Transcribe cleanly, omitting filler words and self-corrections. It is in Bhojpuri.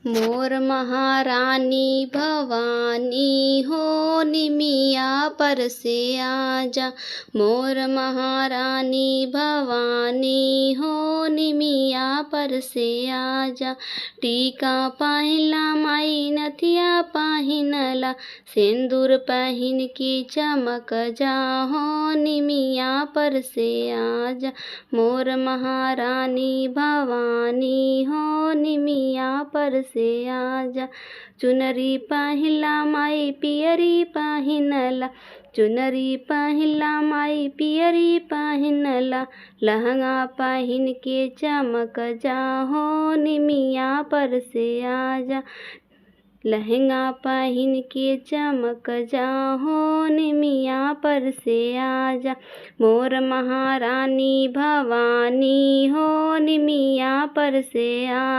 मोर महारानी भवानी हो निमिया पर से आजा। मोर महारानी भवानी हो निमिया पर से आजा। टीका पहिला माई नथिया पहिनला, सिंदूर पहिन के चमक जाहो निमिया पर से आजा। मोर महारानी भवानी हो निमिया पर से आजा। चुनरी पहिला माई पियरी पहिनला, चुनरी पहिला माई पियरी पहिनला, लहंगा पहिन के चमक जाहो निमिया पर से आजा। लहंगा पहिन के चमक जाहो निमिया पर से आजा। मोर महारानी भवानी हो निमिया पर से आजा।